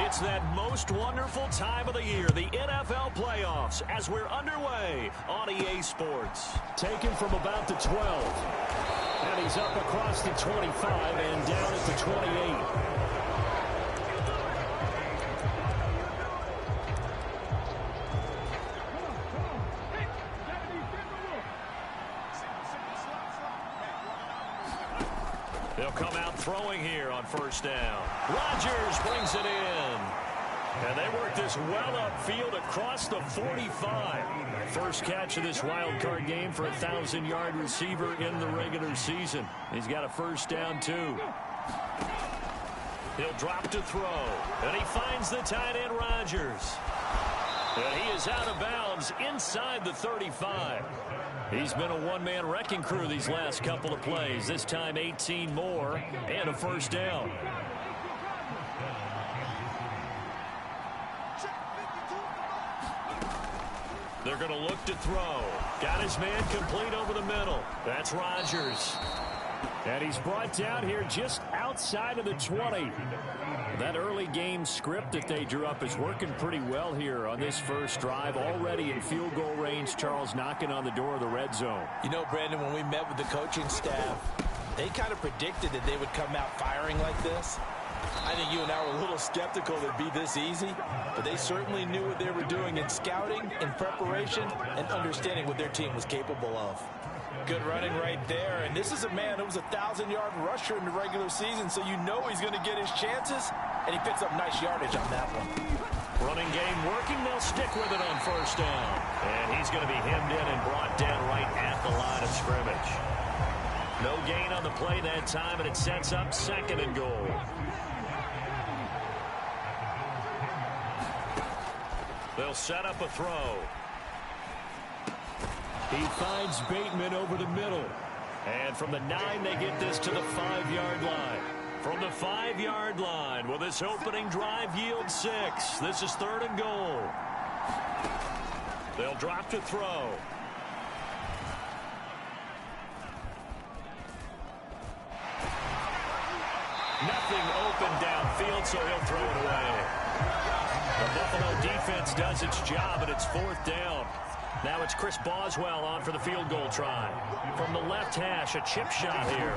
It's that most wonderful time of the year, the NFL playoffs, as we're underway on EA Sports. Taken from about the 12. And he's up across the 25 and down at the 28. They'll come out throwing here on first down. Rodgers brings it in. And they work this well upfield across the 45. First catch of this wild card game for a 1,000-yard receiver in the regular season. He's got a first down, too. He'll drop to throw. And he finds the tight end, Rodgers. And he is out of bounds inside the 35. He's been a one-man wrecking crew these last couple of plays. This time 18 more and a first down. They're going to look to throw. Got his man complete over the middle. That's Rodgers. And he's brought down here just outside of the 20. That early game script that they drew up is working pretty well here on this first drive. Already in field goal range, Charles, knocking on the door of the red zone. You know, Brandon, when we met with the coaching staff, they kind of predicted that they would come out firing like this. I think you and I were a little skeptical it'd be this easy, but they certainly knew what they were doing in scouting, in preparation, and understanding what their team was capable of. Good running right there, and this is a man who was a 1,000-yard rusher in the regular season, so you know he's going to get his chances, and he picks up nice yardage on that one. Running game working, they'll stick with it on first down. And he's going to be hemmed in and brought down right at the line of scrimmage. No gain on the play that time, and it sets up second and goal. They'll set up a throw. He finds Bateman over the middle. And from the 9, they get this to the 5-yard line. From the 5-yard line, will this opening drive yield 6? This is third and goal. They'll drop to throw. Nothing open downfield, so he'll throw it away. The Buffalo defense does its job, and it's fourth down. Now it's Chris Boswell on for the field goal try. From the left hash, a chip shot here.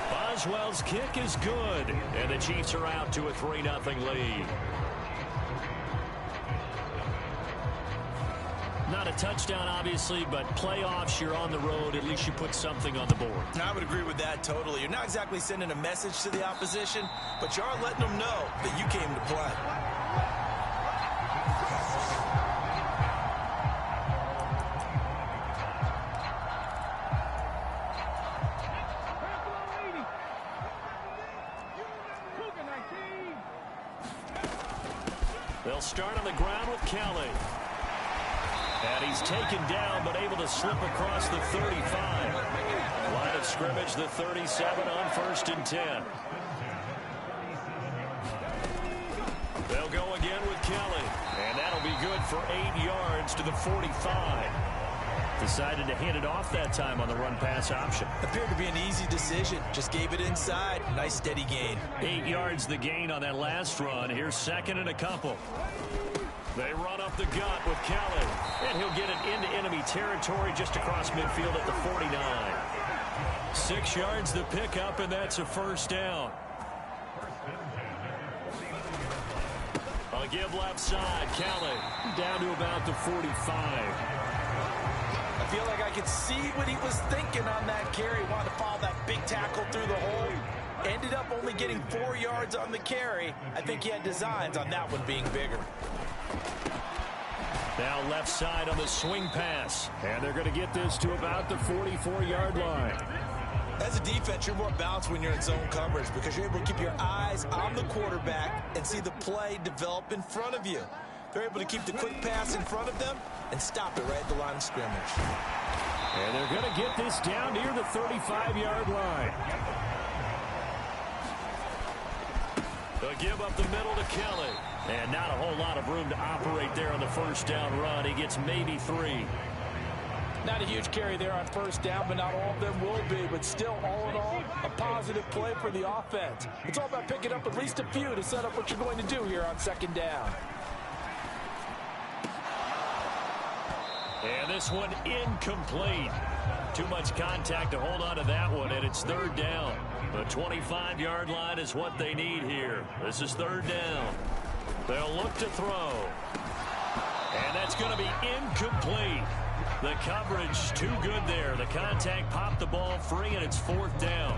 Boswell's kick is good, and the Chiefs are out to a 3-0 lead. Not a touchdown, obviously, but playoffs, you're on the road. At least you put something on the board. I would agree with that totally. You're not exactly sending a message to the opposition, but you are letting them know that you came to play. They'll start on the ground with Kelly. And he's taken down, but able to slip across the 35. Line of scrimmage, the 37 on first and 10. They'll go again with Kelly. And that'll be good for 8 yards to the 45. Decided to hand it off that time on the run-pass option. Appeared to be an easy decision. Just gave it inside. Nice steady gain. 8 yards the gain on that last run. Here's second and a couple. They run up the gut with Kelly. And he'll get it into enemy territory just across midfield at the 49. 6 yards the pickup, and that's a first down. A give left side. Kelly down to about the 45. I feel like I could see what he was thinking on that carry. Wanted to follow that big tackle through the hole. Ended up only getting 4 yards on the carry. I think he had designs on that one being bigger. Now left side on the swing pass. And they're going to get this to about the 44-yard line. As a defense, you're more balanced when you're in zone coverage because you're able to keep your eyes on the quarterback and see the play develop in front of you. They're able to keep the quick pass in front of them and stop it right at the line of scrimmage. And they're going to get this down near the 35-yard line. They'll give up the middle to Kelly. And not a whole lot of room to operate there on the first down run. He gets maybe 3. Not a huge carry there on first down, but not all of them will be. But still, all in all, a positive play for the offense. It's all about picking up at least a few to set up what you're going to do here on second down. And this one incomplete. Too much contact to hold on to that one, and it's third down. The 25-yard line is what they need here. This is third down. They'll look to throw. And that's going to be incomplete. The coverage too good there. The contact popped the ball free, and it's fourth down.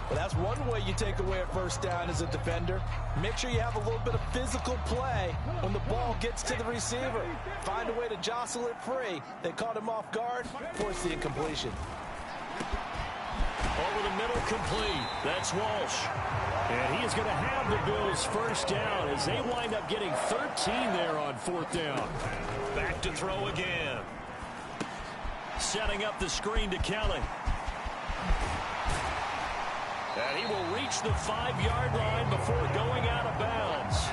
Well, that's one way you take away a first down as a defender. Make sure you have a little bit of physical play when the ball gets to the receiver. Find a way to jostle it free. They caught him off guard, forced the incompletion. Over the middle, complete. That's Walsh. And he is going to have the Bills first down as they wind up getting 13 there on fourth down. Back to throw again. Setting up the screen to Kelly. And he will reach the 5-yard line before going out of bounds.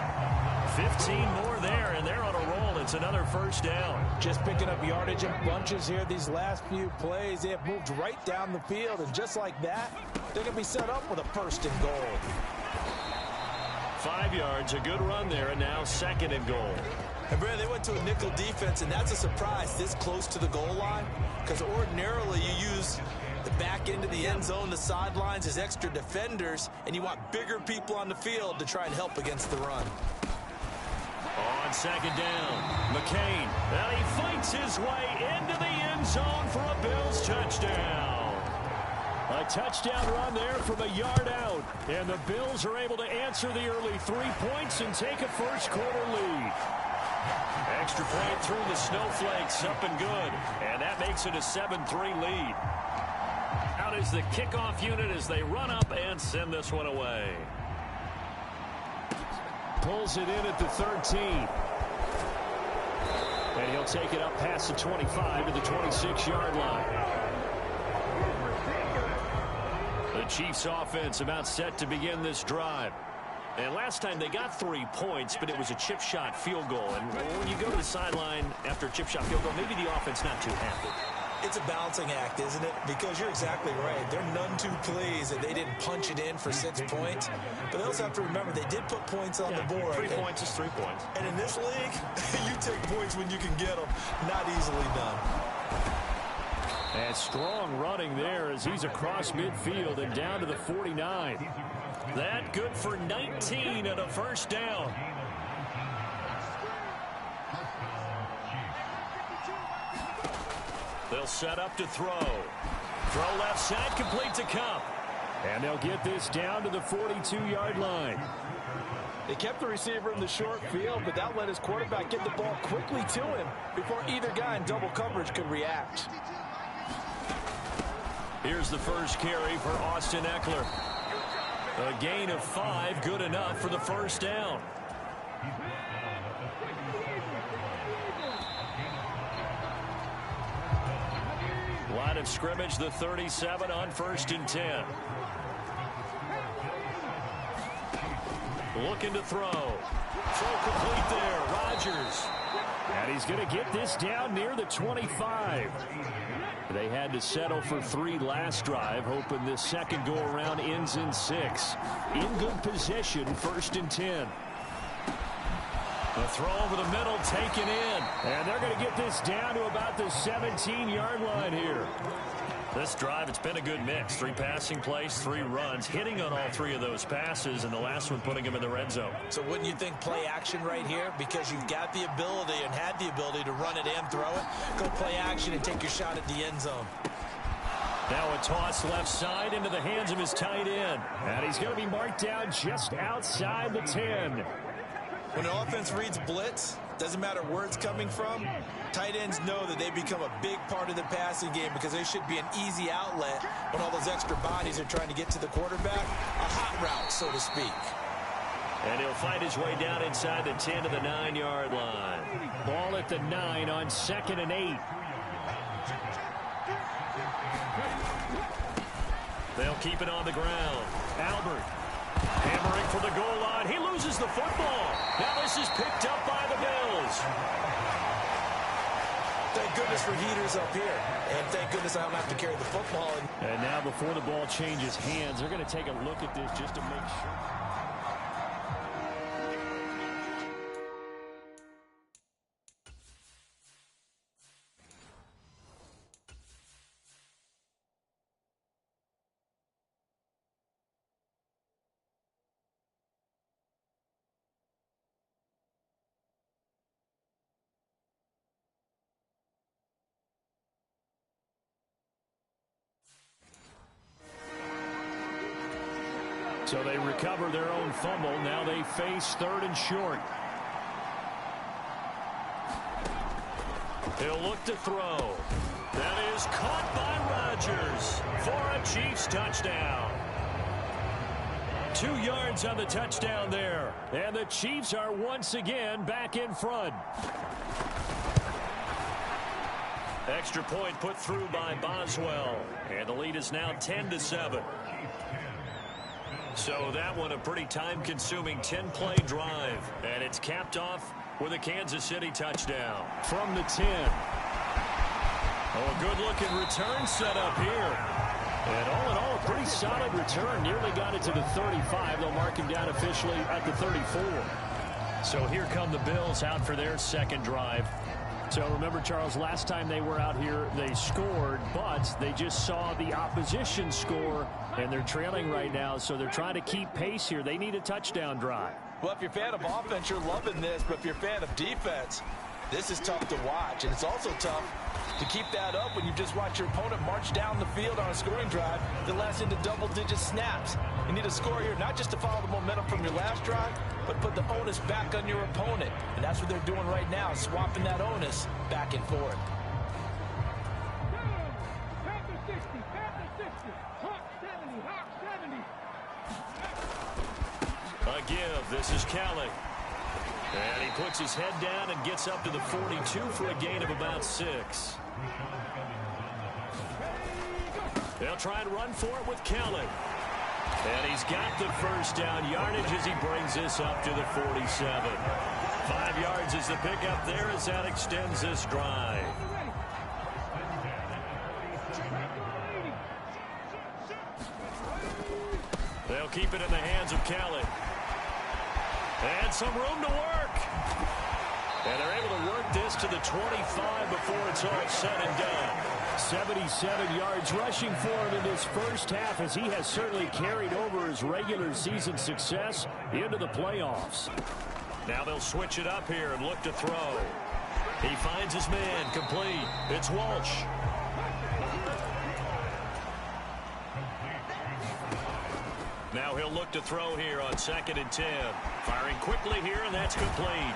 15 more there, and they're on a roll. It's another first down. Just picking up yardage in bunches here these last few plays. They have moved right down the field, and just like that, they're going to be set up with a first and goal. 5 yards, a good run there, and now second and goal. And Brad, they went to a nickel defense, and that's a surprise this close to the goal line, because ordinarily you use the back end of the end zone, the sidelines as extra defenders, and you want bigger people on the field to try and help against the run. On second down, McCain. And he fights his way into the end zone for a Bills touchdown. A touchdown run there from a yard out. And the Bills are able to answer the early 3 points and take a first quarter lead. Extra point through the snowflakes, up and good. And that makes it a 7-3 lead. Out is the kickoff unit as they run up and send this one away. Pulls it in at the 13. And he'll take it up past the 25 to the 26-yard line. The Chiefs offense about set to begin this drive. And last time they got 3 points, but it was a chip shot field goal. And when you go to the sideline after a chip shot field goal, maybe the offense not too happy. It's a balancing act, isn't it? Because you're exactly right. They're none too pleased that they didn't punch it in for 6 points. But they also have to remember they did put points on the board. 3 points is 3 points. And in this league, you take points when you can get them. Not easily done. And strong running there as he's across midfield and down to the 49. That good for 19 and a first down. They'll set up to throw. Throw left side, complete to Cup. And they'll get this down to the 42-yard line. They kept the receiver in the short field, but that let his quarterback get the ball quickly to him before either guy in double coverage could react. Here's the first carry for Austin Eckler. A gain of 5, good enough for the first down. Line of scrimmage, the 37 on 1st and 10. Looking to throw. Throw complete there, Rodgers. And he's going to get this down near the 25. They had to settle for 3 last drive, hoping this second go-around ends in 6. In good position, 1st and 10. The throw over the middle, taken in. And they're going to get this down to about the 17-yard line here. This drive, it's been a good mix. 3 passing plays, 3 runs, hitting on all 3 of those passes, and the last one putting him in the red zone. So wouldn't you think play action right here? Because you've got the ability and had the ability to run it and throw it. Go play action and take your shot at the end zone. Now a toss left side into the hands of his tight end. And he's going to be marked down just outside the 10. When an offense reads blitz, doesn't matter where it's coming from, tight ends know that they become a big part of the passing game because they should be an easy outlet when all those extra bodies are trying to get to the quarterback. A hot route, so to speak. And he'll fight his way down inside the 10 to the 9-yard line. Ball at the 9 on 2nd and 8. They'll keep it on the ground. Albert hammering for the goal line. He loses the football. Now this is picked up by the Bills. Thank goodness for heaters up here. And thank goodness I don't have to carry the football. And now before the ball changes hands, they're going to take a look at this just to make sure. So they recover their own fumble. Now they face 3rd and short. He'll look to throw. That is caught by Rodgers for a Chiefs touchdown. 2 yards on the touchdown there. And the Chiefs are once again back in front. Extra point put through by Boswell. And the lead is now 10-7. So that one a pretty time-consuming 10-play drive. And it's capped off with a Kansas City touchdown. From the 10. Oh, a good-looking return set up here. And all in all, a pretty solid return. Nearly got it to the 35. They'll mark him down officially at the 34. So here come the Bills out for their second drive. So remember, Charles, last time they were out here, they scored, but they just saw the opposition score, and they're trailing right now, so they're trying to keep pace here. They need a touchdown drive. Well, if you're a fan of offense, you're loving this, but if you're a fan of defense, this is tough to watch, and it's also tough to keep that up when you just watch your opponent march down the field on a scoring drive that lasts into double-digit snaps. You need a score here, not just to follow the momentum from your last drive, but put the onus back on your opponent. And that's what they're doing right now, swapping that onus back and forth. A give. This is Kelly. And he puts his head down and gets up to the 42 for a gain of about 6. They'll try and run for it with Kelly. And he's got the first down yardage as he brings this up to the 47. 5 yards is the pickup there as that extends this drive. They'll keep it in the hands of Kelly. And some room to work. And they're able to work this to the 25 before it's all said and done. 77 yards rushing for him in his first half, as he has certainly carried over his regular season success into the playoffs. Now they'll switch it up here and look to throw. He finds his man complete. It's Walsh. Now he'll look to throw here on 2nd and 10. Firing quickly here, and that's complete.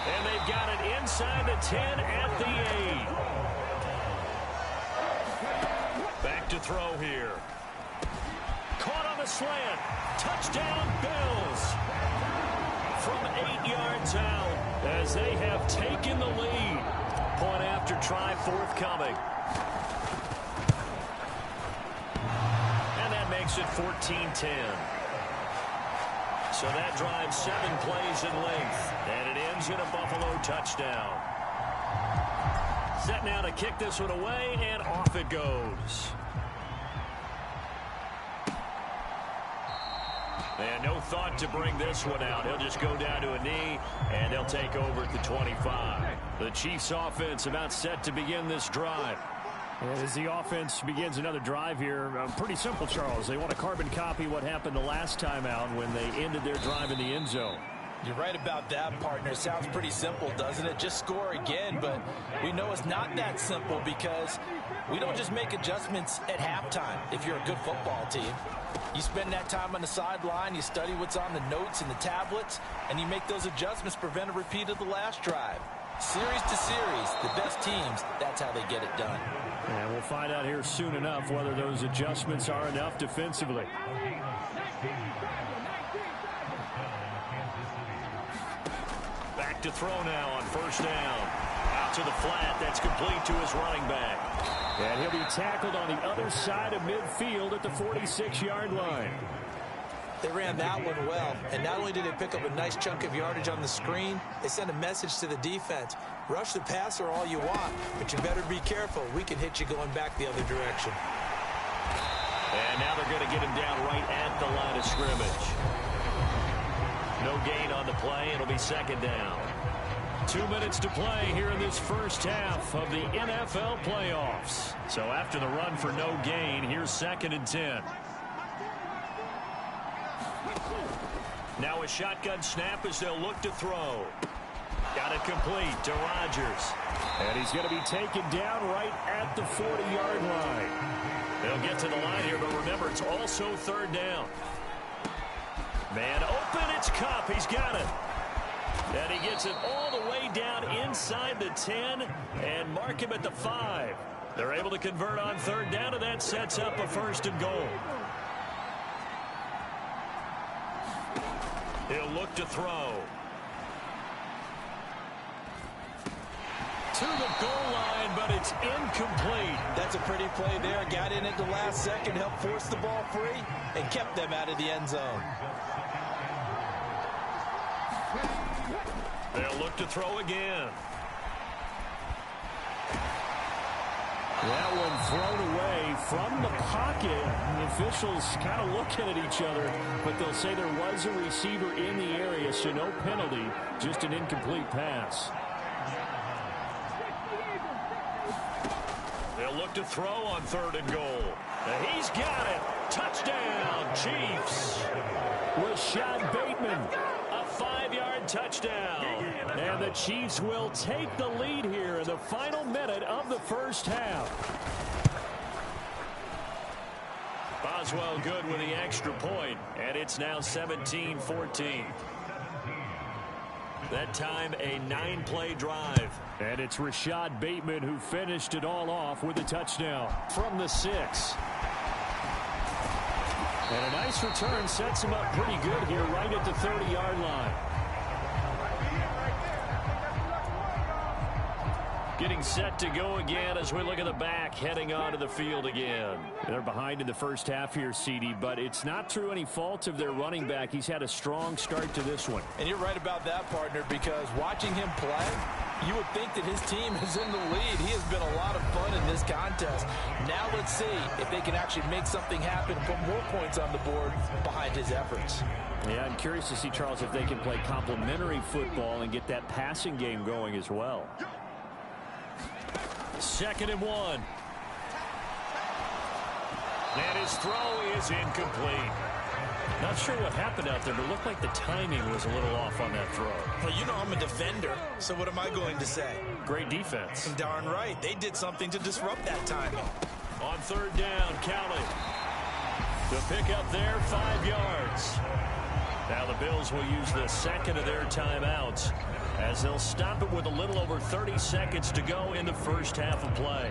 And they've got it inside the 10 at the 8. Back to throw here. Caught on the slant. Touchdown, Bills. From 8 yards out as they have taken the lead. Point after try forthcoming. And that makes it 14-10. So that drives 7 plays in length. And it ends in a Buffalo touchdown. Set now to kick this one away, and off it goes. And no thought to bring this one out. He'll just go down to a knee, and they'll take over at the 25. The Chiefs offense about set to begin this drive. And as the offense begins another drive here, pretty simple, Charles. They want to carbon copy what happened the last time out when they ended their drive in the end zone. You're right about that, partner. Sounds pretty simple, doesn't it? Just score again, but we know it's not that simple because we don't just make adjustments at halftime if you're a good football team. You spend that time on the sideline, you study what's on the notes and the tablets, and you make those adjustments to prevent a repeat of the last drive. Series to series, the best teams, that's how they get it done. And we'll find out here soon enough whether those adjustments are enough defensively. Back to throw now on first down. Out to the flat. That's complete to his running back. And he'll be tackled on the other side of midfield at the 46-yard line. They ran that one well, and not only did they pick up a nice chunk of yardage on the screen, they sent a message to the defense. Rush the passer all you want, but you better be careful. We can hit you going back the other direction. And now they're going to get him down right at the line of scrimmage. No gain on the play. It'll be second down. 2 minutes to play here in this first half of the NFL playoffs. So after the run for no gain, here's 2nd and 10. Now a shotgun snap as they'll look to throw. Got it complete to Rodgers. And he's going to be taken down right at the 40-yard line. They'll get to the line here, but remember, it's also 3rd down. Man open, it's Kupp. He's got it. And he gets it all the way down inside the 10 and mark him at the 5. They're able to convert on 3rd down, and that sets up a 1st and goal. He'll look to throw. To the goal line, but it's incomplete. That's a pretty play there. Got in at the last second, helped force the ball free, and kept them out of the end zone. They'll look to throw again. That one thrown away from the pocket. The officials kind of looking at each other, but they'll say there was a receiver in the area, so no penalty, just an incomplete pass. They'll look to throw on 3rd and goal. And he's got it. Touchdown, Chiefs. Rashad Bateman. A 5-yard touchdown. And the Chiefs will take the lead here in the final minute of the first half. Boswell good with the extra point, and it's now 17-14. That time a 9-play drive. And it's Rashad Bateman who finished it all off with a touchdown from the 6. And a nice return sets him up pretty good here right at the 30-yard line. Getting set to go again as we look at the back, heading onto the field again. They're behind in the first half here, CD, but it's not through any fault of their running back. He's had a strong start to this one. And you're right about that, partner, because watching him play, you would think that his team is in the lead. He has been a lot of fun in this contest. Now let's see if they can actually make something happen and put more points on the board behind his efforts. Yeah, I'm curious to see, Charles, if they can play complementary football and get that passing game going as well. 2nd and 1. And his throw is incomplete. Not sure what happened out there, but it looked like the timing was a little off on that throw. Well, you know I'm a defender, so what am I going to say? Great defense. Darn right. They did something to disrupt that timing. On 3rd down, counting. The pickup there, 5 yards. Now the Bills will use the 2nd of their timeouts as they'll stop it with a little over 30 seconds to go in the first half of play.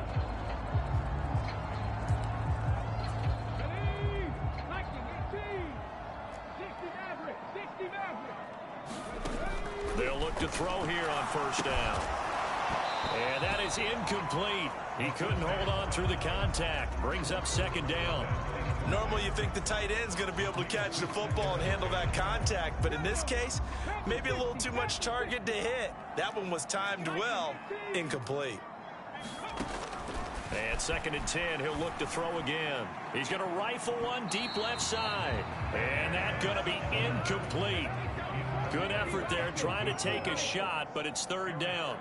They'll look to throw here on 1st down. And that is incomplete. He couldn't hold on through the contact. Brings up 2nd down. Normally you think the tight end's going to be able to catch the football and handle that contact, but in this case, maybe a little too much target to hit. That one was timed well. Incomplete. And 2nd and 10, he'll look to throw again. He's going to rifle one deep left side. And that's going to be incomplete. Good effort there, trying to take a shot, but it's 3rd down.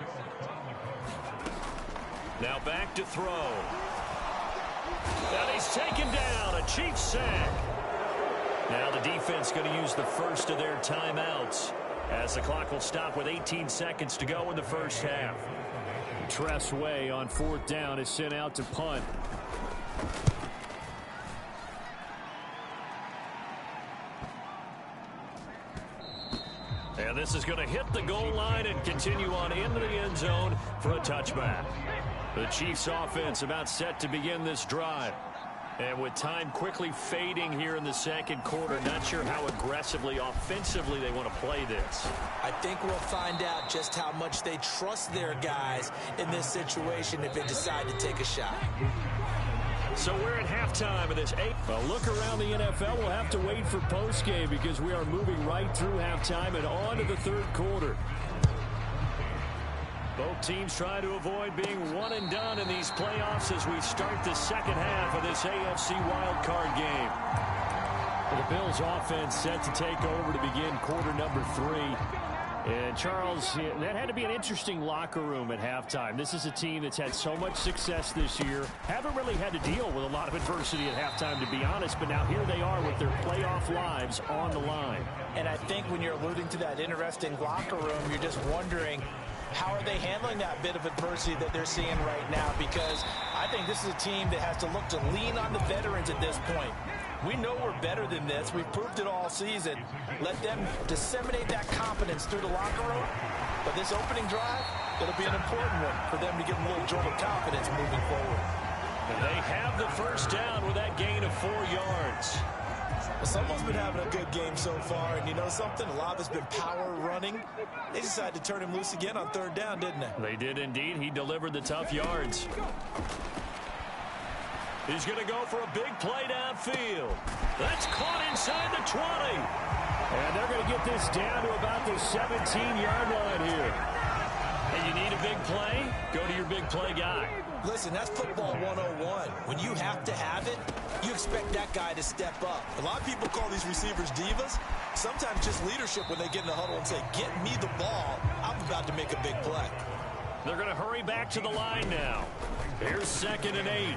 Now back to throw. And he's taken down, a Chiefs sack. Now the defense going to use the first of their timeouts as the clock will stop with 18 seconds to go in the first half. Tress Way on 4th down is sent out to punt. And this is going to hit the goal line and continue on into the end zone for a touchback. The Chiefs offense about set to begin this drive. And with time quickly fading here in the 2nd quarter, not sure how aggressively, offensively they want to play this. I think we'll find out just how much they trust their guys in this situation if they decide to take a shot. So we're at halftime of this 8th. Well, look around the NFL. We'll have to wait for postgame because we are moving right through halftime and on to the third quarter. Both teams try to avoid being one and done in these playoffs as we start the second half of this AFC wildcard game. The Bills offense set to take over to begin quarter number 3. And Charles, that had to be an interesting locker room at halftime. This is a team that's had so much success this year. Haven't really had to deal with a lot of adversity at halftime, to be honest. But now here they are with their playoff lives on the line. And I think when you're alluding to that interesting locker room, you're just wondering, how are they handling that bit of adversity that they're seeing right now? Because I think this is a team that has to look to lean on the veterans at this point. We know we're better than this. We've proved it all season. Let them disseminate that confidence through the locker room. But this opening drive, it'll be an important one for them to give them a little jolt of confidence moving forward. And they have the first down with that gain of 4 yards. Well, someone's been having a good game so far, and you know something? A lot of it's been power running. They decided to turn him loose again on third down, didn't they? They did indeed. He delivered the tough yards. He's going to go for a big play downfield. That's caught inside the 20. And they're going to get this down to about the 17-yard line here. And you need a big play? Go to your big play guy. Listen, that's football 101. When you have to have it, you expect that guy to step up. A lot of people call these receivers divas. Sometimes just leadership when they get in the huddle and say, get me the ball. I'm about to make a big play. They're going to hurry back to the line now. Here's 2nd and 8.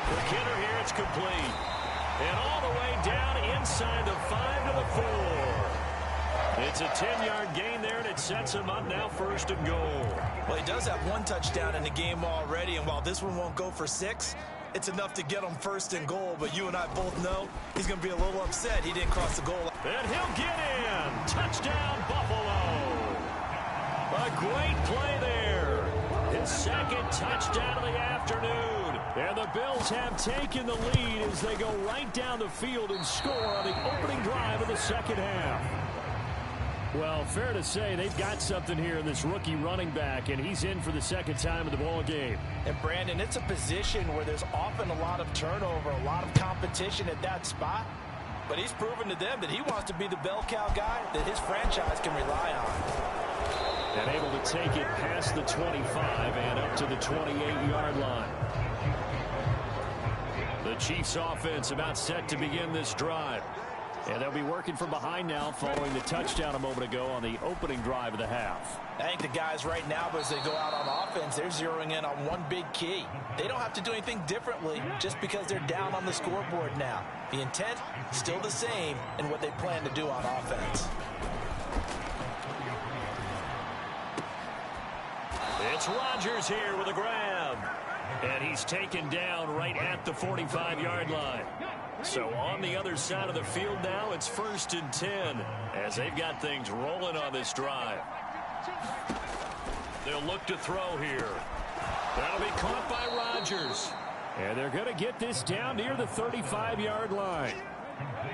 For Kidder here, it's complete. And all the way down inside the 5 to the 4. It's a 10-yard gain there, and it sets him up now 1st and goal. Well, he does have 1 touchdown in the game already, and while this one won't go for 6, it's enough to get him 1st and goal. But you and I both know he's going to be a little upset he didn't cross the goal line. And he'll get in. Touchdown, Buffalo. A great play there. His 2nd touchdown of the afternoon. And the Bills have taken the lead as they go right down the field and score on the opening drive of the second half. Well, fair to say they've got something here in this rookie running back, and he's in for the 2nd time of the ball game. And, Brandon, it's a position where there's often a lot of turnover, a lot of competition at that spot. But he's proven to them that he wants to be the bell cow guy that his franchise can rely on. And able to take it past the 25 and up to the 28-yard line. The Chiefs offense about set to begin this drive. And they'll be working from behind now following the touchdown a moment ago on the opening drive of the half. I think the guys right now, as they go out on offense, they're zeroing in on one big key. They don't have to do anything differently just because they're down on the scoreboard now. The intent still the same in what they plan to do on offense. It's Rodgers here with a grab. And he's taken down right at the 45-yard line. So on the other side of the field now, it's 1st and 10 as they've got things rolling on this drive. They'll look to throw here. That'll be caught by Rodgers. And they're going to get this down near the 35-yard line.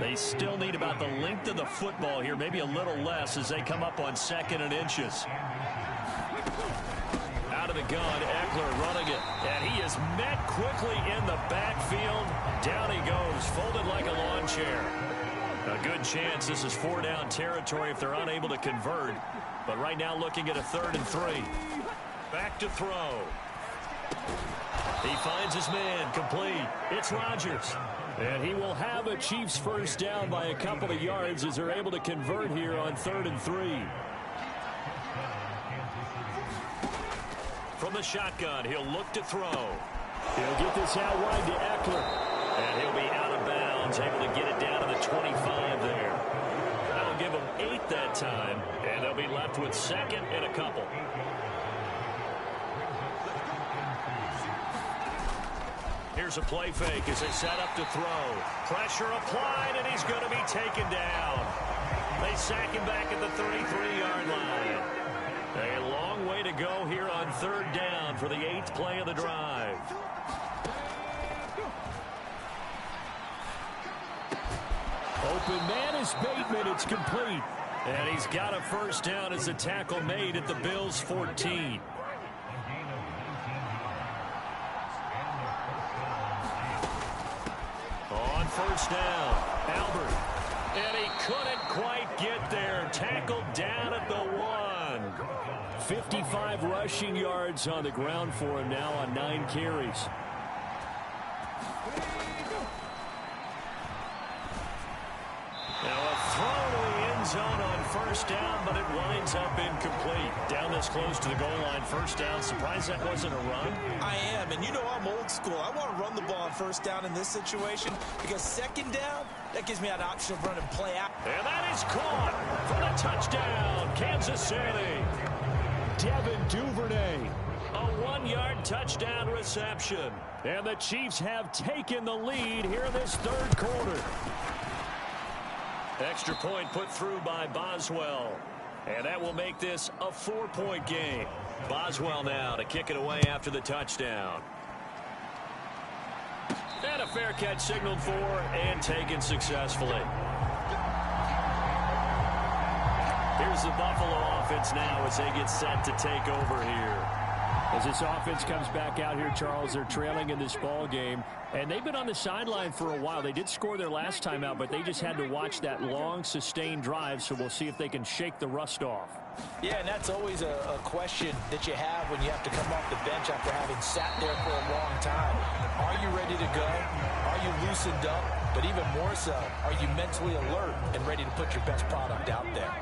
They still need about the length of the football here, maybe a little less as they come up on 2nd and inches. Out of the gun, Eckler running it. And he is met quickly in the backfield. Down he goes, folded like a lawn chair. A good chance this is 4-down territory if they're unable to convert. But right now looking at a 3rd and 3. Back to throw. He finds his man, complete. It's Rodgers. And he will have a Chiefs first down by a couple of yards as they're able to convert here on 3rd and 3. From the shotgun, he'll look to throw. He'll get this out wide to Eckler. And he'll be out of bounds, able to get it down to the 25 there. That'll give them 8 that time, and they'll be left with 2nd and a couple. Here's a play fake as they set up to throw. Pressure applied, and he's going to be taken down. They sack him back at the 33-yard line. A long way to go here on 3rd down for the 8th play of the drive. Open man is Bateman. It's complete. And he's got a first down as the tackle made at the Bills' 14. first down. Albert. And he couldn't quite get there. Tackled down at the 1. 55 rushing yards on the ground for him now on 9 carries. Now a throw to the end zone on first down, but it winds up incomplete. Down this close to the goal line, first down. Surprised that wasn't a run? I am, and you know I'm old school. I want to run the ball on first down in this situation because second down, that gives me an option of running play out. And that is caught for the touchdown, Kansas City. Devin Duvernay. A 1-yard touchdown reception. And the Chiefs have taken the lead here in this third quarter. Extra point put through by Boswell. And that will make this a 4-point game. Boswell now to kick it away after the touchdown. And a fair catch signaled for and taken successfully. Here's the Buffalo offense now as they get set to take over here. As this offense comes back out here, Charles, they're trailing in this ball game. And they've been on the sideline for a while. They did score their last time out, but they just had to watch that long, sustained drive. So we'll see if they can shake the rust off. Yeah, and that's always a question that you have when you have to come off the bench after having sat there for a long time. Are you ready to go? Are you loosened up? But even more so, are you mentally alert and ready to put your best product out there?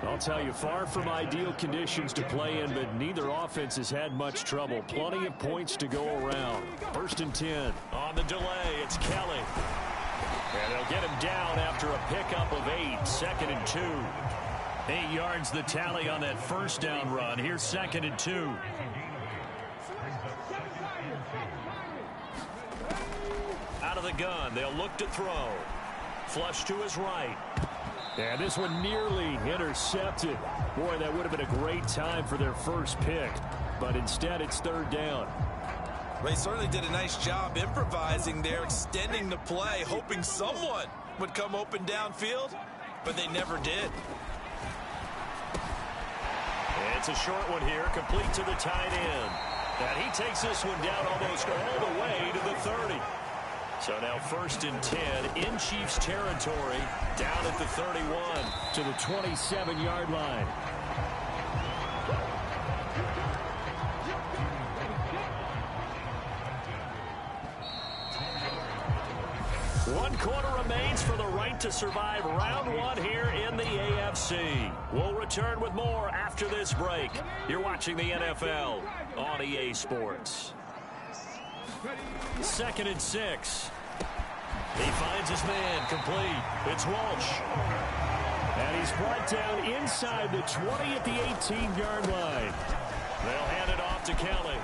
I'll tell you, far from ideal conditions to play in, but neither offense has had much trouble. Plenty of points to go around. 1st and 10. On the delay, it's Kelly. And they'll get him down after a pickup of 8. 2nd and 2. 8 yards the tally on that first down run. Here's 2nd and 2. Out of the gun, they'll look to throw. Flush to his right. And this one nearly intercepted. Boy, that would have been a great time for their first pick. But instead, it's 3rd down. They certainly did a nice job improvising there, extending the play, hoping someone would come open downfield, but they never did. It's a short one here, complete to the tight end. And he takes this one down almost all the way to the 30. So now 1st and 10 in Chiefs territory, down at the 31. To the 27-yard line. One quarter remains for the right to survive round 1 here in the AFC. We'll return with more after this break. You're watching the NFL on EA Sports. 2nd and 6. He finds his man, complete. It's Walsh. And he's brought down inside the 20 at the 18-yard line. They'll hand it off to Kelly.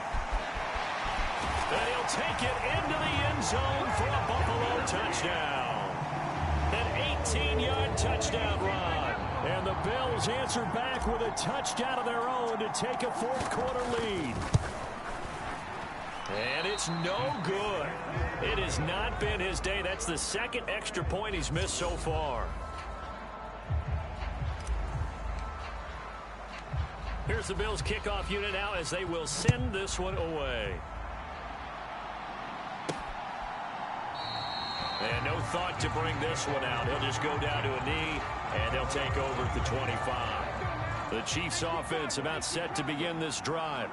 And he'll take it into the end zone for a Buffalo touchdown. An 18-yard touchdown run. And the Bills answer back with a touchdown of their own to take a 4th quarter lead. And it's no good. It has not been his day. That's the 2nd extra point he's missed so far. Here's the Bills kickoff unit now as they will send this one away. And no thought to bring this one out. He'll just go down to a knee, and they'll take over at the 25. The Chiefs offense about set to begin this drive.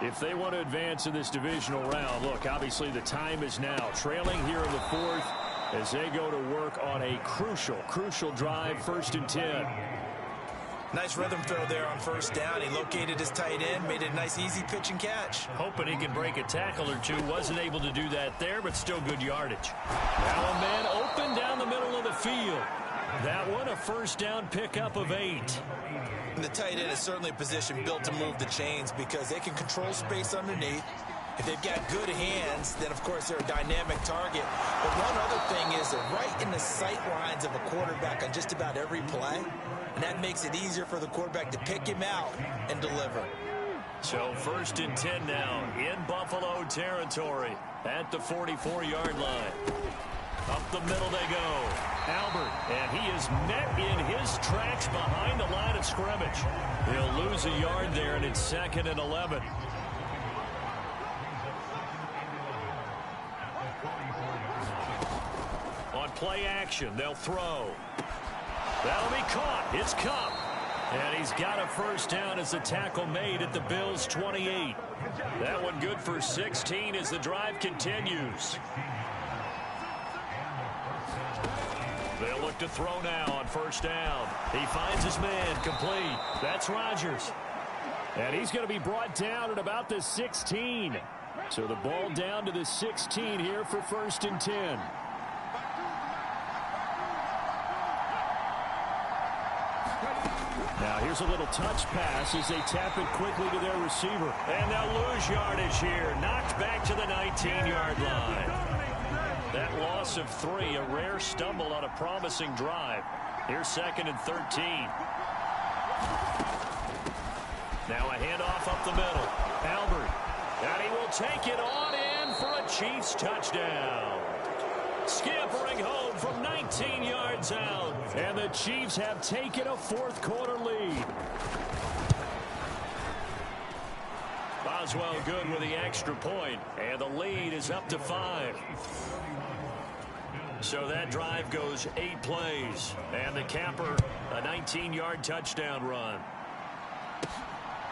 If they want to advance in this divisional round, look, obviously the time is now. Trailing here in the 4th as they go to work on a crucial drive, 1st and 10. Nice rhythm throw there on 1st down. He located his tight end, made it a nice easy pitch and catch. Hoping he can break a tackle or two. Wasn't able to do that there, but still good yardage. Now a man open down the middle of the field. That one a 1st down pickup of 8. And the tight end is certainly a position built to move the chains because they can control space underneath. If they've got good hands, then, of course, they're a dynamic target. But one other thing is they're right in the sight lines of a quarterback on just about every play. And that makes it easier for the quarterback to pick him out and deliver. So 1st and 10 now in Buffalo territory at the 44-yard line. Up the middle they go. Albert, and he is met in his tracks behind the line of scrimmage. He'll lose a yard there, and it's 2nd and 11. play action. They'll throw. That'll be caught. It's Cup. And he's got a first down as the tackle made at the Bills' 28. That one good for 16 as the drive continues. They'll look to throw now on first down. He finds his man, complete. That's Rodgers. And he's going to be brought down at about the 16. So the ball down to the 16 here for 1st and 10. Now here's a little touch pass as they tap it quickly to their receiver. And they'll lose yardage here. Knocked back to the 19-yard line. That loss of 3, a rare stumble on a promising drive. Here's 2nd and 13. Now a handoff up the middle. Albert. And he will take it on in for a Chiefs touchdown. Scampering home from 19 yards out. And the Chiefs have taken a 4th quarter lead. Boswell good with the extra point. And the lead is up to 5. So that drive goes 8 plays. And the capper, a 19-yard touchdown run.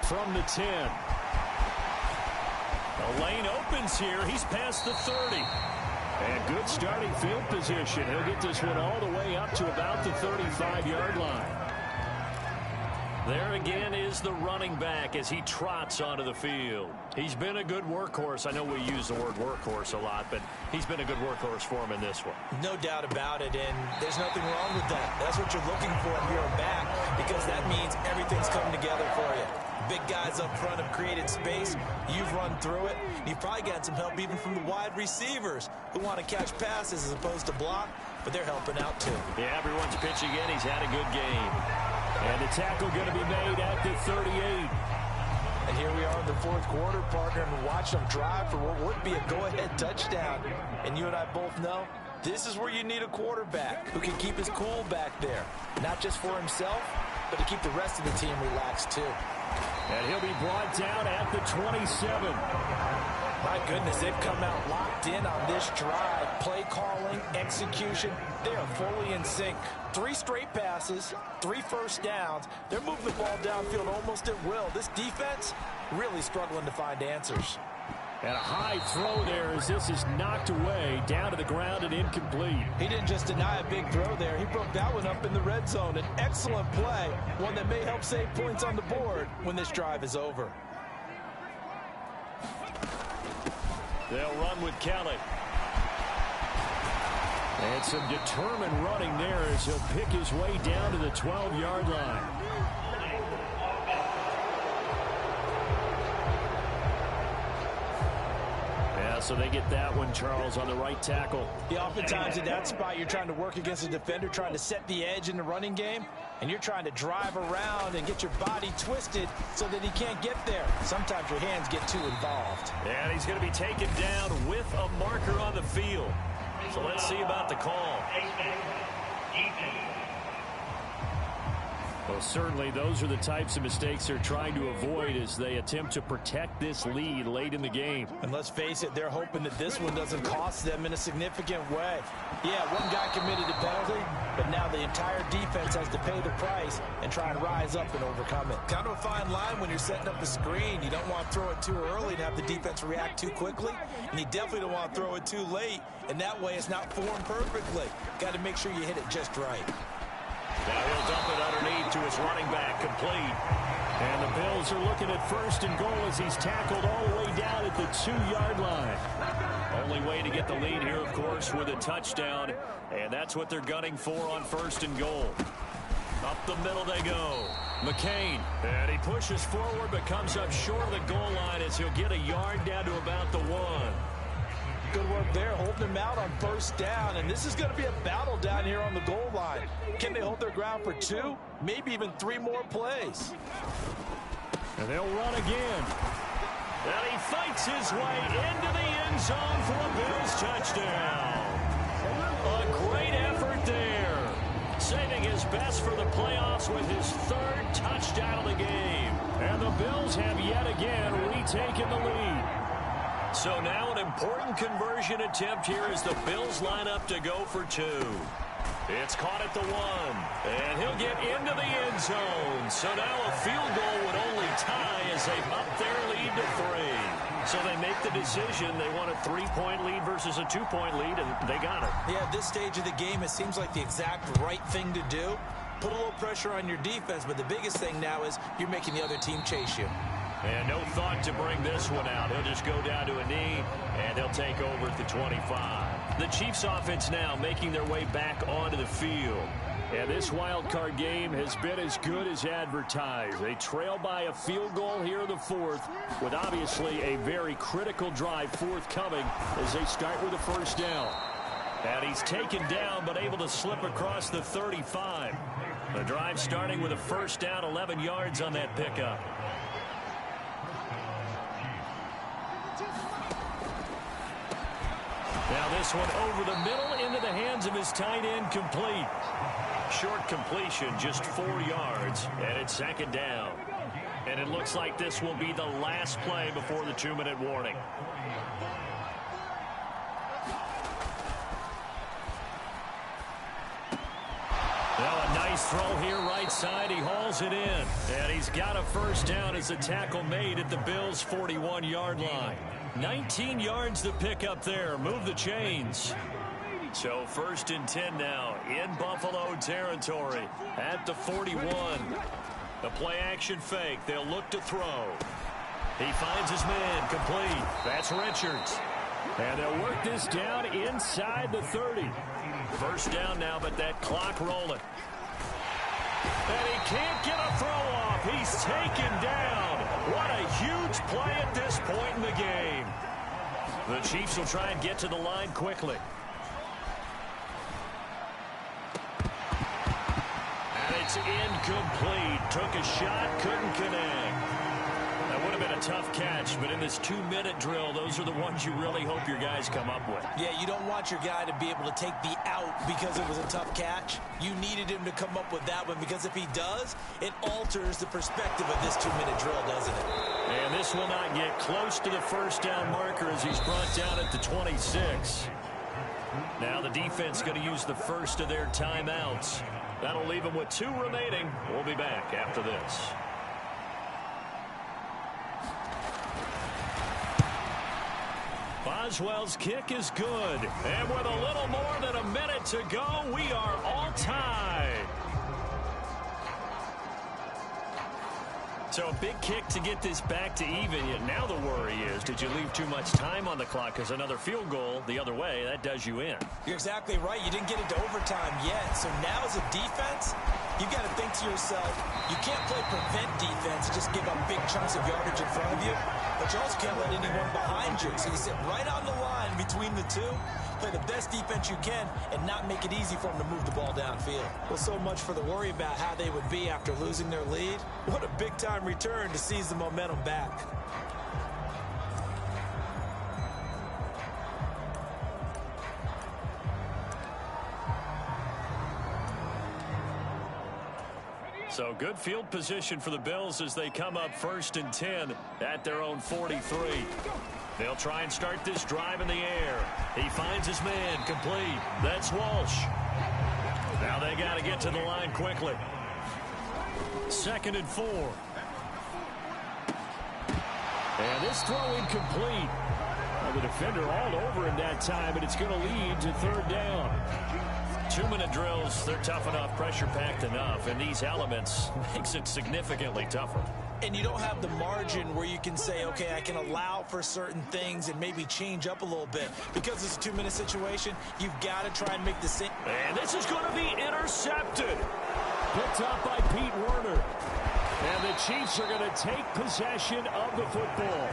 From the 10. The lane opens here. He's past the 30. And good starting field position. He'll get this one all the way up to about the 35-yard line. There again is the running back as he trots onto the field. He's been a good workhorse. I know we use the word workhorse a lot, but he's been a good workhorse for him in this one. No doubt about it, and there's nothing wrong with that. That's what you're looking for if you're a back, because that means everything's coming together for you. Big guys up front have created space. You've run through it. You've probably gotten some help even from the wide receivers who want to catch passes as opposed to block, but they're helping out too. Yeah, everyone's pitching in. He's had a good game. And the tackle going to be made at the 38. And here we are in the 4th quarter, partner, and watch them drive for what would be a go-ahead touchdown. And you and I both know this is where you need a quarterback who can keep his cool back there. Not just for himself, but to keep the rest of the team relaxed too. And he'll be brought down at the 27. My goodness, they've come out locked in on this drive. Play calling, execution, they are fully in sync. 3 straight passes, 3 first downs. They're moving the ball downfield almost at will. This defense really struggling to find answers. And a high throw there as this is knocked away, down to the ground and incomplete. He didn't just deny a big throw there. He broke that one up in the red zone. An excellent play, one that may help save points on the board when this drive is over. They'll run with Kelly. And some determined running there as he'll pick his way down to the 12-yard line. So they get that one, Charles, on the right tackle. Yeah, oftentimes in that spot, you're trying to work against a defender, trying to set the edge in the running game, and you're trying to drive around and get your body twisted so that he can't get there. Sometimes your hands get too involved. And he's going to be taken down with a marker on the field. So let's see about the call. Well, certainly those are the types of mistakes they're trying to avoid as they attempt to protect this lead late in the game. And let's face it, they're hoping that this one doesn't cost them in a significant way. Yeah, one guy committed a penalty, but now the entire defense has to pay the price and try and rise up and overcome it. Kind of a fine line when you're setting up the screen. You don't want to throw it too early and have the defense react too quickly, and you definitely don't want to throw it too late, and that way it's not formed perfectly. Got to make sure you hit it just right. Now he'll dump it underneath to his running back, complete. And the Bills are looking at 1st and goal as he's tackled all the way down at the 2-yard line. Only way to get the lead here, of course, with a touchdown. And that's what they're gunning for on 1st and goal. Up the middle they go. McCain. And he pushes forward but comes up short of the goal line as he'll get a yard down to about the 1. Good work there, holding him out on 1st down, and this is going to be a battle down here on the goal line. Can they hold their ground for 2, maybe even 3 more plays? And they'll run again. And he fights his way into the end zone for a Bills touchdown. A great effort there. Saving his best for the playoffs with his 3rd touchdown of the game. And the Bills have yet again retaken the lead. So now an important conversion attempt here as the Bills line up to go for two. It's caught at the 1, and he'll get into the end zone. So now a field goal would only tie as they up their lead to 3. So they make the decision. They want a 3-point lead versus a 2-point lead, and they got it. Yeah, at this stage of the game, it seems like the exact right thing to do. Put a little pressure on your defense, but the biggest thing now is you're making the other team chase you. And no thought to bring this one out. He'll just go down to a knee, and he'll take over at the 25. The Chiefs offense now making their way back onto the field. And this wild card game has been as good as advertised. They trail by a field goal here in the 4th, with obviously a very critical drive forthcoming as they start with a first down. And he's taken down but able to slip across the 35. The drive starting with a first down, 11 yards on that pickup. Now this one over the middle into the hands of his tight end, complete. Short completion, just 4 yards, and it's second down. And it looks like this will be the last play before the 2-minute warning. Now a nice throw here right side. He hauls it in. And he's got a first down as the tackle made at the Bills' 41-yard line. 19 yards to pick up there. Move the chains. So 1st and 10 now in Buffalo territory at the 41. The play action fake. They'll look to throw. He finds his man, complete. That's Richards. And they'll work this down inside the 30. First down now, but that clock rolling. And he can't get a throw off. He's taken down. What a huge play at this point in the game. The Chiefs will try and get to the line quickly. And it's incomplete. Took a shot, couldn't connect. That would have been a tough catch, but in this 2-minute drill, those are the ones you really hope your guys come up with. Yeah, you don't want your guy to be able to take the out because it was a tough catch. You needed him to come up with that one, because if he does, it alters the perspective of this 2-minute drill, doesn't it? And this will not get close to the first down marker as he's brought down at the 26. Now the defense going to use the first of their timeouts. That'll leave them with 2 remaining. We'll be back after this. Boswell's kick is good. And with a little more than a minute to go, we are all tied. So a big kick to get this back to even. Yet now the worry is, did you leave too much time on the clock? Because another field goal the other way, that does you in. You're exactly right. You didn't get into overtime yet. So now as a defense, you've got to think to yourself, you can't play prevent defense, just give up big chunks of yardage in front of you. But you also can't let anyone behind you. So you sit right on the line between the two, play the best defense you can, and not make it easy for them to move the ball downfield. Well, so much for the worry about how they would be after losing their lead. What a big-time return to seize the momentum back. So good field position for the Bills as they come up 1st and 10 at their own 43. They'll try and start this drive in the air. He finds his man, complete. That's Walsh. Now they got to get to the line quickly. 2nd and 4. And this throw incomplete. The defender all over him that time, and it's going to lead to 3rd down. 2-minute drills, they're tough enough, pressure-packed enough, and these elements makes it significantly tougher. And you don't have the margin where you can say, okay, I can allow for certain things and maybe change up a little bit. Because it's a 2-minute situation, you've got to try and make the same. And this is going to be intercepted. Picked up by Pete Werner. And the Chiefs are going to take possession of the football.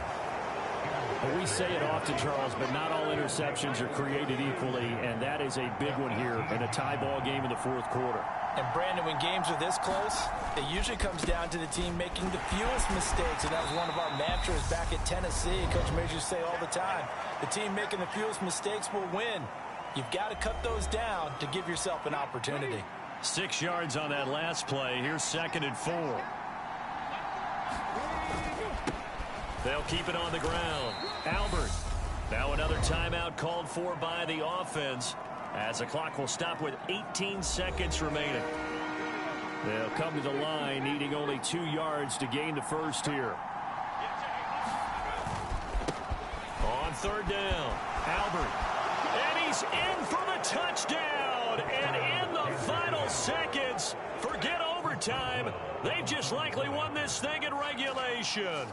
Well, we say it often, Charles, but not all interceptions are created equally, and that is a big one here in a tie ball game in the 4th quarter. And, Brandon, when games are this close, it usually comes down to the team making the fewest mistakes, and that was one of our mantras back at Tennessee. Coach Majors say all the time, the team making the fewest mistakes will win. You've got to cut those down to give yourself an opportunity. 6 yards on that last play. Here's 2nd and 4. They'll keep it on the ground. Albert Now another timeout called for by the offense, as the clock will stop with 18 seconds remaining. They'll come to the line needing only 2 yards to gain the first here. On third down, Albert. And he's in for the touchdown. And in the final seconds, forget overtime. They've just likely won this thing in regulation.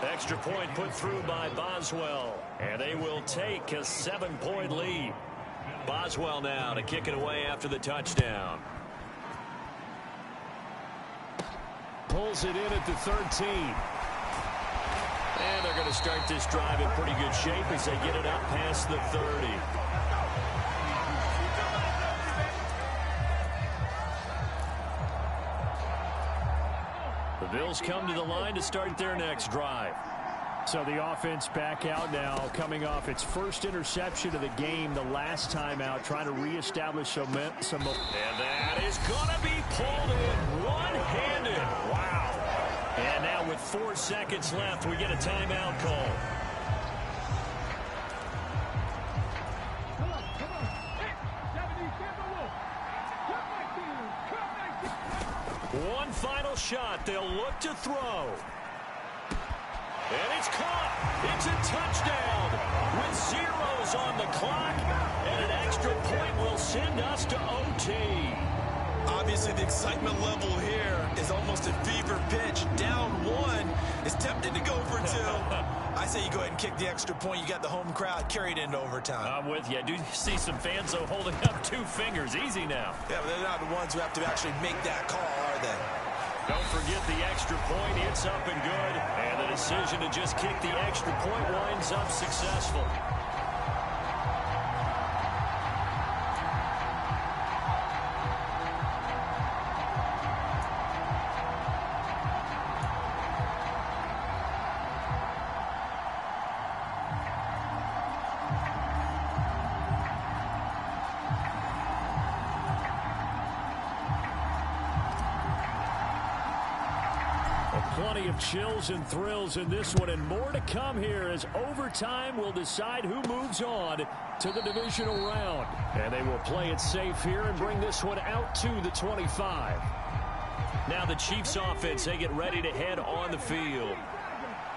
Extra point put through by Boswell. And they will take a 7-point lead. Boswell now to kick it away after the touchdown. Pulls it in at the 13. And they're going to start this drive in pretty good shape as they get it up past the 30. The Bills come to the line to start their next drive. So the offense back out now, coming off its first interception of the game the last time out, trying to reestablish some momentum. And that is going to be pulled in one-handed. Wow. And now with 4 seconds left, we get a timeout call. One final shot. They'll look to throw. And it's caught. It's a touchdown with zeros on the clock. And an extra point will send us to OT. Obviously, the excitement level here is almost a fever pitch. Down 1 is tempted to go for 2. I say you go ahead and kick the extra point. You got the home crowd carried into overtime. I'm with you. I do see some fans, though, holding up 2 fingers. Easy now. Yeah, but they're not the ones who have to actually make that call, are they? Don't forget the extra point. It's up and good. And the decision to just kick the extra point winds up successful. Plenty of chills and thrills in this one, and more to come here as overtime will decide who moves on to the divisional round. And they will play it safe here and bring this one out to the 25. Now the Chiefs offense, they get ready to head on the field.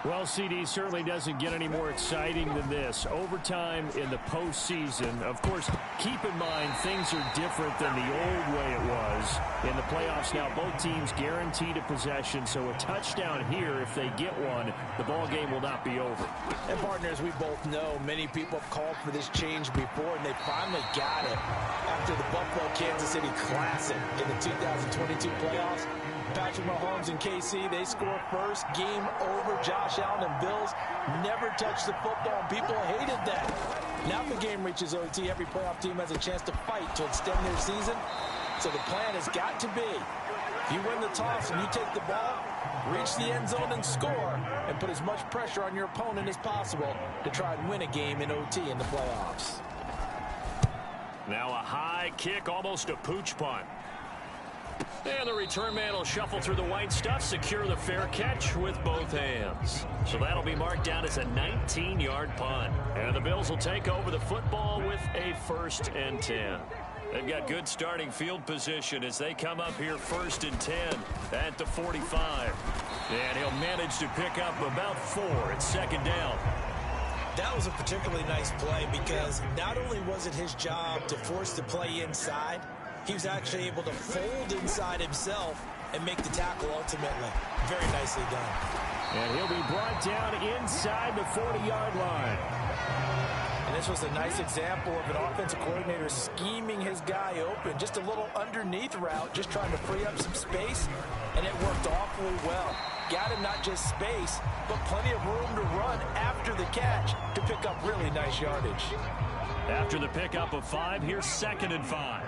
Well, CD, certainly doesn't get any more exciting than this. Overtime in the postseason. Of course, keep in mind things are different than the old way it was. In the playoffs now, both teams guaranteed a possession, so a touchdown here, if they get one, the ball game will not be over. And partners, we both know many people have called for this change before, and they finally got it after the Buffalo-Kansas City Classic in the 2022 playoffs. Patrick Mahomes and KC, they score first. Game over. Josh Allen and Bills never touched the football. People hated that. Now the game reaches OT. Every playoff team has a chance to fight to extend their season. So the plan has got to be, if you win the toss and you take the ball, reach the end zone and score, and put as much pressure on your opponent as possible to try and win a game in OT in the playoffs. Now a high kick, almost a pooch punt. And the return man will shuffle through the white stuff, secure the fair catch with both hands. So that'll be marked down as a 19-yard punt. And the Bills will take over the football with a 1st and 10. They've got good starting field position as they come up here 1st and 10 at the 45. And he'll manage to pick up about 4 at 2nd down. That was a particularly nice play because not only was it his job to force the play inside, he was actually able to fold inside himself and make the tackle ultimately. Very nicely done. And he'll be brought down inside the 40-yard line. And this was a nice example of an offensive coordinator scheming his guy open. Just a little underneath route, just trying to free up some space, and it worked awfully well. Got him not just space, but plenty of room to run after the catch to pick up really nice yardage. After the pickup of 5, here's 2nd and 5.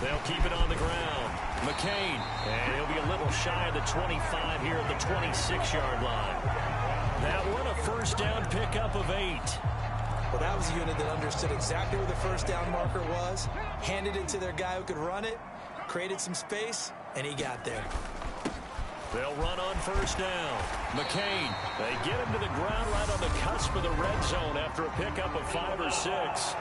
They'll keep it on the ground. McCain, and he'll be a little shy of the 25 here at the 26-yard line. That one a 1st down pickup of 8. Well, that was a unit that understood exactly where the 1st down marker was, handed it to their guy who could run it, created some space, and he got there. They'll run on first down. McCain, they get him to the ground right on the cusp of the red zone after a pickup of 5 or 6.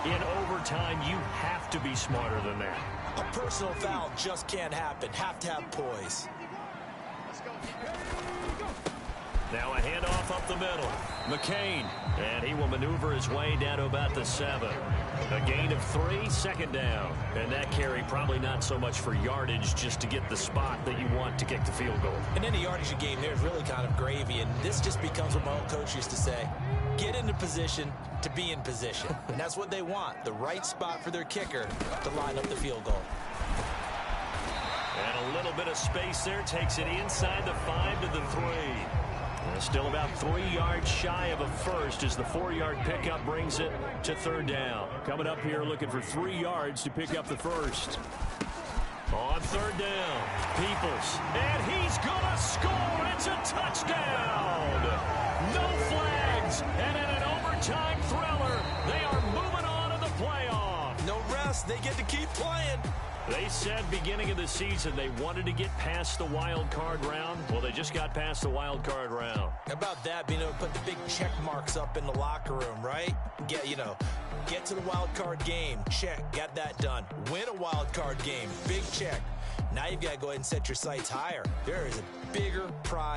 In overtime, you have to be smarter than that. A personal foul just can't happen. Have to have poise. Now a handoff up the middle. McCain, and he will maneuver his way down to about the 7. A gain of 3, second down. And that carry probably not so much for yardage, just to get the spot that you want to kick the field goal. And any yardage game there is really kind of gravy, and this just becomes what my old coach used to say. Get into position to be in position. And that's what they want, the right spot for their kicker to line up the field goal. And a little bit of space there takes it inside the 5 to the 3. Still about 3 yards shy of a first as the 4-yard pickup brings it to third down. Coming up here looking for 3 yards to pick up the first. On third down, Peoples, and he's gonna score. It's a touchdown. No flags, and in an overtime thriller, they are moving on to the playoff. No rest, they get to keep playing. They said beginning of the season they wanted to get past the wild card round. Well, they just got past the wild card round. How about that, being able to put the big check marks up in the locker room, right? Get to the wild card game. Check, got that done. Win a wild card game. Big check. Now you've got to go ahead and set your sights higher. There is a bigger prize.